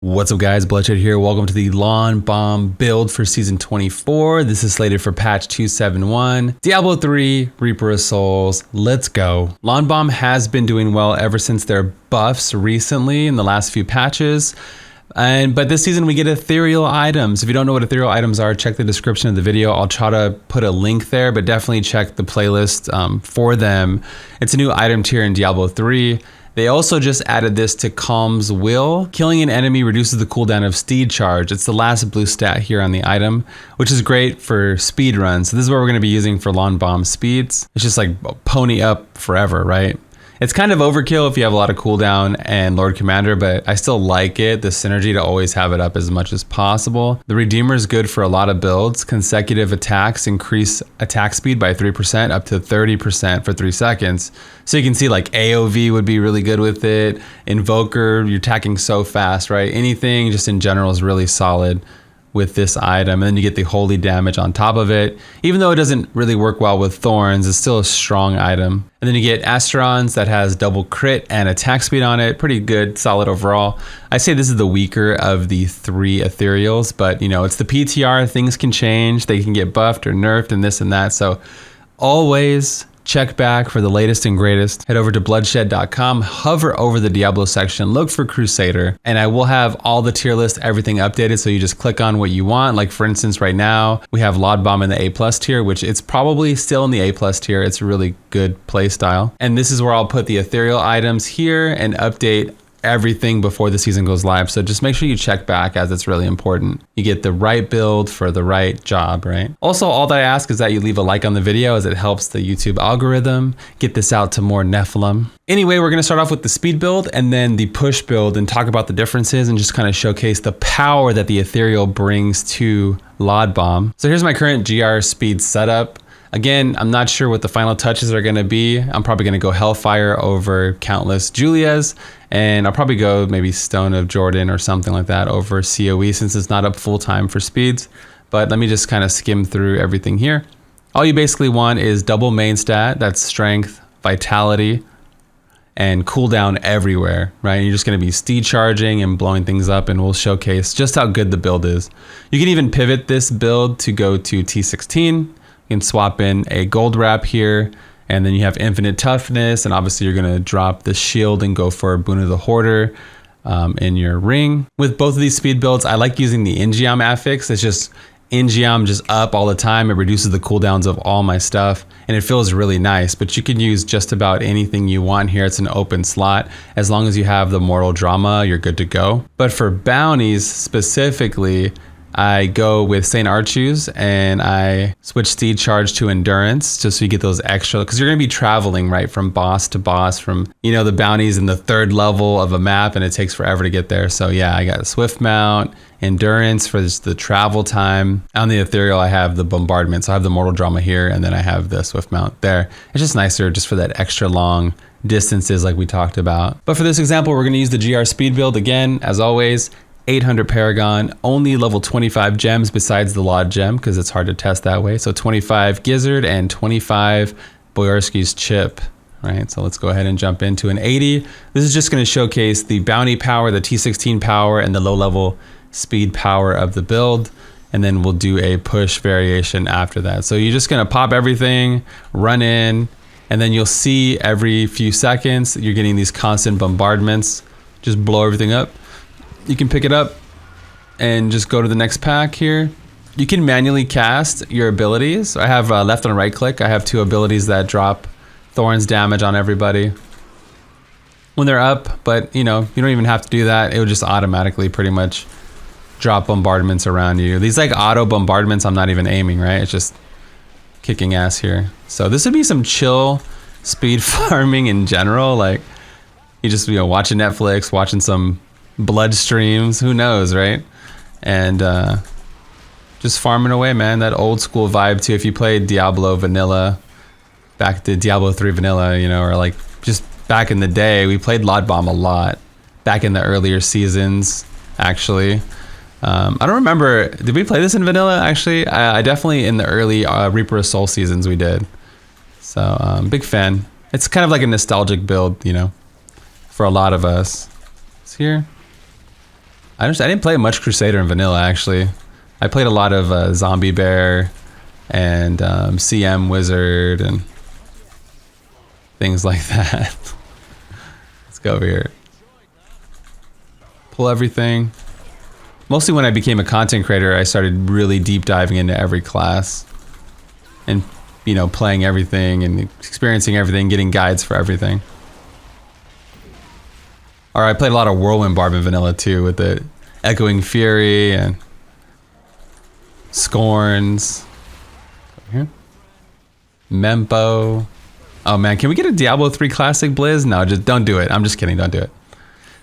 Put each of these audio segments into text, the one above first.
What's up guys, Bluddshed here. Welcome to the LON Bomb build for season 24. This is slated for patch 271. Diablo 3, Reaper of Souls, let's go. LON Bomb has been doing well ever since their buffs recently in the last few patches. But this season we get ethereal items. If you don't know what ethereal items are, check the description of the video. I'll try to put a link there, but definitely check the playlist for them. It's a new item tier in Diablo 3. They also just added this to Calm's Will. Killing an enemy reduces the cooldown of Steed Charge. It's the last blue stat here on the item, which is great for speed runs. So this is what we're gonna be using for LON Bomb speeds. It's just like pony up forever, right? It's kind of overkill if you have a lot of cooldown and Lord Commander, but I still like it, the synergy to always have it up as much as possible. The Redeemer is good for a lot of builds. Consecutive attacks increase attack speed by 3% up to 30% for 3 seconds. So you can see like AoV would be really good with it. Invoker, you're attacking so fast, right? Anything just in general is really solid with this item. And then you get the holy damage on top of it. Even though it doesn't really work well with thorns, it's still a strong item. And then you get Asteron's that has double crit and attack speed on it. Pretty good, solid overall. I say this is the weaker of the 3 ethereals, but you know, it's the PTR, things can change. They can get buffed or nerfed and this and that. So always check back for the latest and greatest. Head over to bloodshed.com, hover over the Diablo section, look for Crusader, and I will have all the tier list, everything updated, so you just click on what you want. Like for instance, right now, we have LON Bomb in the A+ tier, which it's probably still in the A+ tier. It's a really good play style. And this is where I'll put the ethereal items here and update everything before the season goes live. So just make sure you check back, as it's really important. You get the right build for the right job, right? Also, all that I ask is that you leave a like on the video, as it helps the YouTube algorithm get this out to more Nephilim. Anyway, we're gonna start off with the speed build and then the push build and talk about the differences and just kind of showcase the power that the ethereal brings to LON Bomb. So here's my current GR speed setup. Again, I'm not sure what the final touches are gonna be. I'm probably gonna go Hellfire over Countless Julias, and I'll probably go maybe Stone of Jordan or something like that over COE, since it's not up full time for speeds. But let me just kind of skim through everything here. All you basically want is double main stat, that's strength, vitality, and cooldown everywhere, right? And you're just gonna be steed charging and blowing things up, and we'll showcase just how good the build is. You can even pivot this build to go to T16. You can swap in a gold wrap here, and then you have infinite toughness, and obviously you're gonna drop the shield and go for Boon of the Hoarder in your ring. With both of these speed builds, I like using the Ingeom affix. It's just Ingeom just up all the time. It reduces the cooldowns of all my stuff, and it feels really nice, but you can use just about anything you want here. It's an open slot. As long as you have the Mortal Drama, you're good to go. But for bounties specifically, I go with St. Archus and I switch Steed Charge to Endurance, just so you get those extra, because you're gonna be traveling right from boss to boss, from, you know, the bounties in the 3rd level of a map, and it takes forever to get there. So yeah, I got Swift Mount, Endurance for just the travel time. On the ethereal, I have the Bombardment, so I have the Mortal Drama here, and then I have the Swift Mount there. It's just nicer just for that extra long distances like we talked about. But for this example, we're gonna use the GR speed build again, as always. 800 Paragon, only level 25 gems besides the Laud gem, because it's hard to test that way. So 25 Gizzard and 25 Boyarsky's Chip, right? So let's go ahead and jump into an 80. This is just gonna showcase the bounty power, the T16 power, and the low level speed power of the build. And then we'll do a push variation after that. So you're just gonna pop everything, run in, and then you'll see every few seconds, you're getting these constant bombardments. Just blow everything up. You can pick it up and just go to the next pack here. You can manually cast your abilities. I have left and right click. I have 2 abilities that drop Thorns damage on everybody when they're up, but you know, you don't even have to do that. It would just automatically pretty much drop bombardments around you. These like auto bombardments, I'm not even aiming, right? It's just kicking ass here. So this would be some chill speed farming in general. Like you just, you know, watching Netflix, watching some blood streams, who knows, right? And just farming away, man. That old school vibe too. If you played Diablo vanilla, back to Diablo 3 vanilla, you know, or like just back in the day, we played LON Bomb a lot back in the earlier seasons, actually. I don't remember, did we play this in vanilla? Actually, I definitely in the early Reaper of Souls seasons we did. So big fan. It's kind of like a nostalgic build, you know, for a lot of us. It's here. I didn't play much Crusader in vanilla, actually. I played a lot of Zombie Bear and CM Wizard and things like that. Let's go over here. Pull everything. Mostly when I became a content creator, I started really deep diving into every class. And, you know, playing everything and experiencing everything, getting guides for everything. Or I played a lot of Whirlwind Barb in vanilla too, with the Echoing Fury and Scorns. Here. Mempo. Oh man, can we get a Diablo 3 Classic Blizz? No, just don't do it. I'm just kidding, don't do it.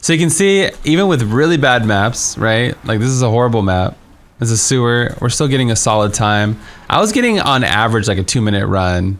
So you can see, even with really bad maps, right? Like this is a horrible map. This is sewer. We're still getting a solid time. I was getting on average like a 2-minute run,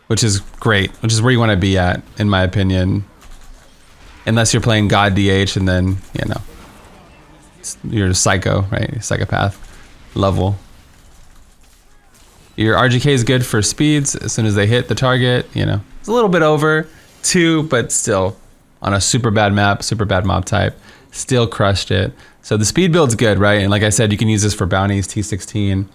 which is great, which is where you want to be at, in my opinion. Unless you're playing God DH and then, you know, you're a psycho, right? Psychopath level. Your RGK is good for speeds as soon as they hit the target, you know. It's a little bit over 2, but still on a super bad map, super bad mob type, still crushed it. So the speed build's good, right? And like I said, you can use this for bounties, T16,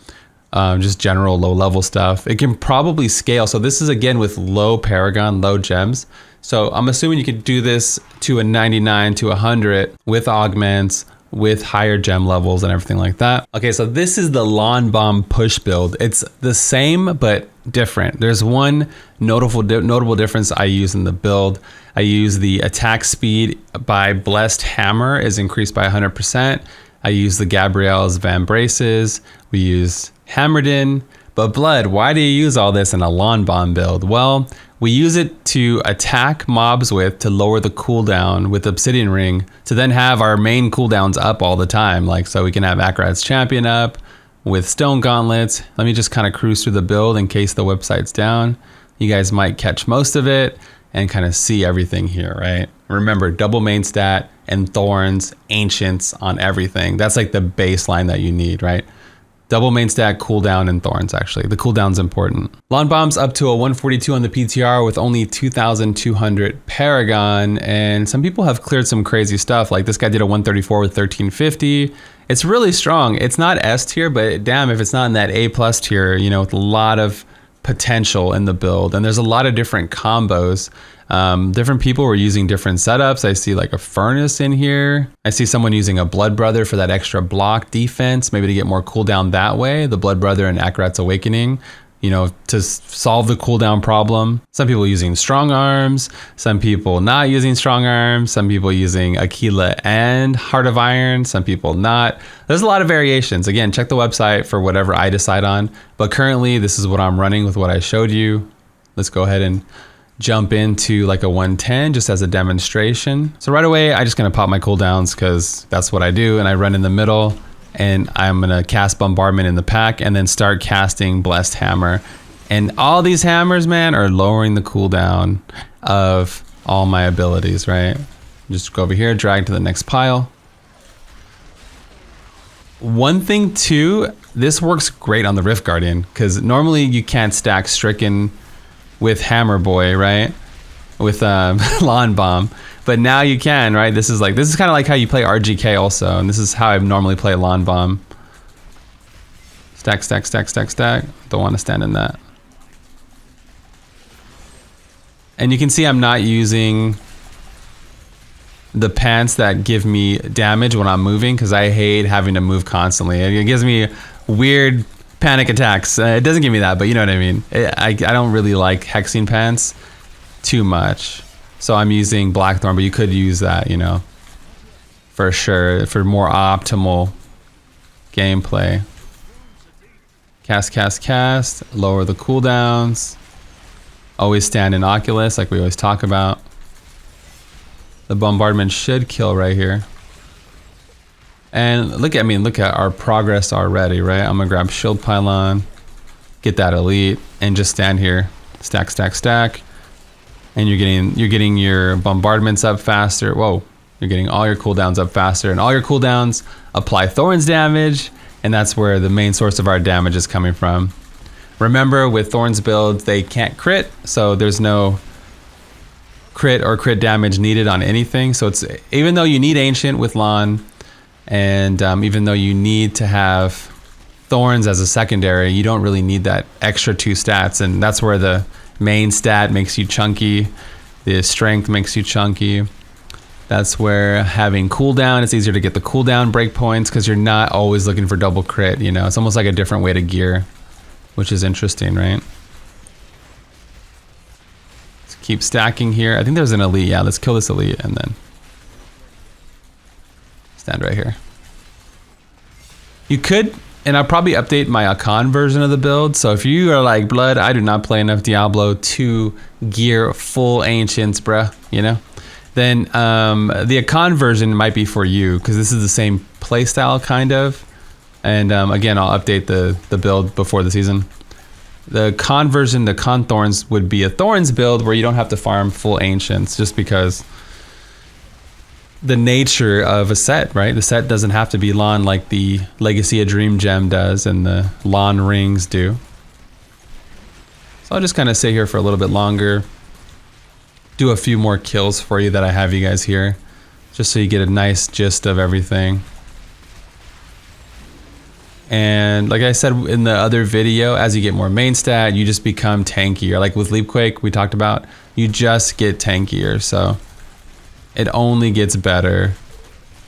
just general low level stuff. It can probably scale. So this is again with low Paragon, low gems. So I'm assuming you could do this to a 99 to 100 with augments, with higher gem levels and everything like that. Okay, so this is the LON Bomb push build. It's the same, but different. There's one notable difference I use in the build. I use the attack speed by Blessed Hammer is increased by 100%. I use the Gabrielle's Van Braces. We use Hammerden. But Blood, why do you use all this in a LON Bomb build? Well, we use it to attack mobs with, to lower the cooldown with Obsidian Ring, to then have our main cooldowns up all the time. Like, so we can have Akarat's Champion up with Stone Gauntlets. Let me just kind of cruise through the build in case the website's down. You guys might catch most of it and kind of see everything here, right? Remember, double main stat and Thorns, Ancients on everything. That's like the baseline that you need, right? Double main stack, cooldown, and Thorns, actually. The cooldown's important. LON Bomb's up to a 142 on the PTR with only 2,200 Paragon, and some people have cleared some crazy stuff. Like this guy did a 134 with 1350. It's really strong. It's not S tier, but damn, if it's not in that A plus tier, you know, with a lot of potential in the build. And there's a lot of different combos. Different people were using different setups. I see like a furnace in here. I see someone using a Blood Brother for that extra block defense, maybe to get more cooldown that way. The Blood Brother and Akarat's Awakening, you know, to solve the cooldown problem. Some people using strong arms, some people not using strong arms, some people using Aquila and Heart of Iron, some people not. There's a lot of variations. Again, check the website for whatever I decide on. But currently, this is what I'm running with what I showed you. Let's go ahead and jump into like a 110 just as a demonstration. So right away, I just gonna pop my cooldowns because that's what I do. And I run in the middle and I'm gonna cast Bombardment in the pack and then start casting Blessed Hammer. And all these hammers, man, are lowering the cooldown of all my abilities, right? Just go over here, drag to the next pile. One thing too, this works great on the Rift Guardian because normally you can't stack Stricken with Hammer Boy, right? With LON Bomb, but now you can, right? This is kind of like how you play RGK also, and this is how I normally play LON Bomb. Stack, stack, stack, stack, stack. Don't want to stand in that. And you can see I'm not using the pants that give me damage when I'm moving because I hate having to move constantly. It gives me weird panic attacks. It doesn't give me that, but you know what I mean. I don't really like hexing pants too much, so I'm using Blackthorn, but you could use that, you know, for sure, for more optimal gameplay. Cast, cast, cast. Lower the cooldowns. Always stand in Oculus, like we always talk about. The bombardment should kill right here. And look at our progress already, right? I'm gonna grab Shield Pylon, get that elite, and just stand here, stack, stack, stack. And you're getting your bombardments up faster. Whoa, you're getting all your cooldowns up faster, and all your cooldowns apply Thorns damage, and that's where the main source of our damage is coming from. Remember, with Thorns builds, they can't crit, so there's no crit or crit damage needed on anything. So it's, even though you need ancient with LON, and even though you need to have thorns as a secondary, you don't really need that extra 2 stats. And that's where the main stat makes you chunky, the strength makes you chunky. That's where having cooldown, it's easier to get the cooldown breakpoints because you're not always looking for double crit, you know? It's almost like a different way to gear, which is interesting, right? Let's keep stacking here. I think there's an elite. Yeah, let's kill this elite and then stand right here. You could, and I'll probably update my Akan version of the build. So if you are like, Blood, I do not play enough Diablo to gear full ancients, bruh, you know? Then the Akan version might be for you because this is the same playstyle kind of. And again, I'll update the build before the season. The Khan version, the Khan Thorns, would be a Thorns build where you don't have to farm full ancients just because the nature of a set, right? The set doesn't have to be LON like the Legacy of Dream Gem does and the LON rings do. So I'll just kind of sit here for a little bit longer. Do a few more kills for you that I have you guys here, just so you get a nice gist of everything. And like I said in the other video, as you get more main stat, you just become tankier. Like with Leapquake, we talked about, you just get tankier. So it only gets better.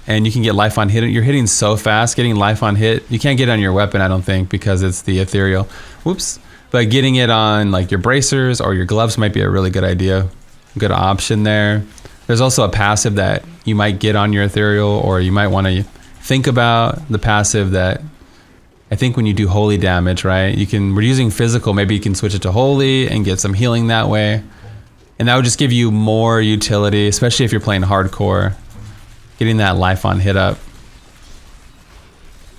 And you can get life on hit. You're hitting so fast, getting life on hit. You can't get it on your weapon, I don't think, because it's the ethereal. Whoops. But getting it on like your bracers or your gloves might be a really good idea. Good option there. There's also a passive that you might get on your ethereal, or you might want to think about the passive that I think when you do holy damage, right? We're using physical, maybe you can switch it to holy and get some healing that way. And that would just give you more utility, especially if you're playing hardcore. Getting that life on hit up.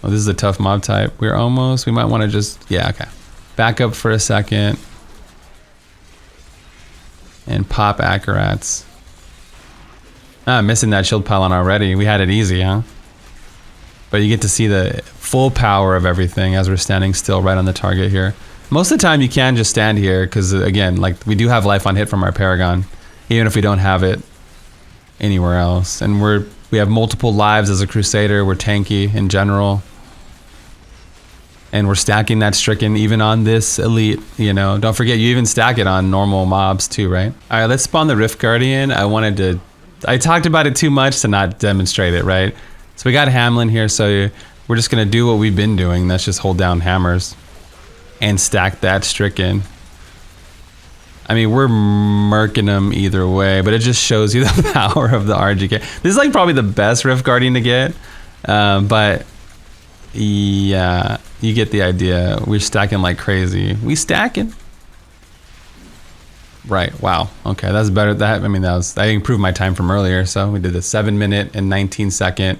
Oh, this is a tough mob type. We might want to just, yeah, okay. Back up for a second. And pop Acrorats. I'm missing that shield pylon already. We had it easy, huh? But you get to see the full power of everything as we're standing still right on the target here. Most of the time you can just stand here because, again, like we do have life on hit from our Paragon, even if we don't have it anywhere else. And we have multiple lives as a Crusader. We're tanky in general. And we're stacking that stricken even on this elite, you know. Don't forget, you even stack it on normal mobs too, right? All right, let's spawn the Rift Guardian. I talked about it too much to not demonstrate it, right? So we got Hamlin here, so we're just gonna do what we've been doing. That's just hold down hammers and stack that stricken. I mean, we're murking them either way, but it just shows you the power of the RGK. This is like probably the best Rift Guardian to get, but yeah, you get the idea. We're stacking like crazy. We stacking. Right, wow. Okay, that's better. I improved my time from earlier. So we did the 7 minute and 19 second,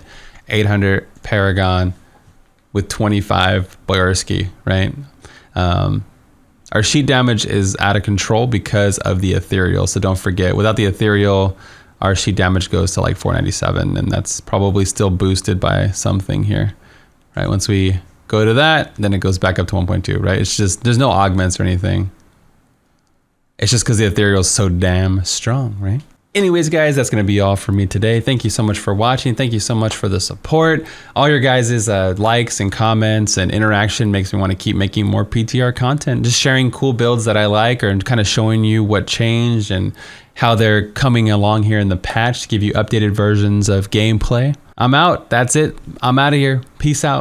800 Paragon with 25 Boyarsky, right? Our sheet damage is out of control because of the ethereal. So don't forget, without the ethereal, our sheet damage goes to like 497, and that's probably still boosted by something here. Right, once we go to that, then it goes back up to 1.2, right? It's just, there's no augments or anything. It's just because the ethereal is so damn strong, right? Anyways, guys, that's going to be all for me today. Thank you so much for watching. Thank you so much for the support. All your guys' likes and comments and interaction makes me want to keep making more PTR content. Just sharing cool builds that I like, or kind of showing you what changed and how they're coming along here in the patch to give you updated versions of gameplay. I'm out. That's it. I'm out of here. Peace out.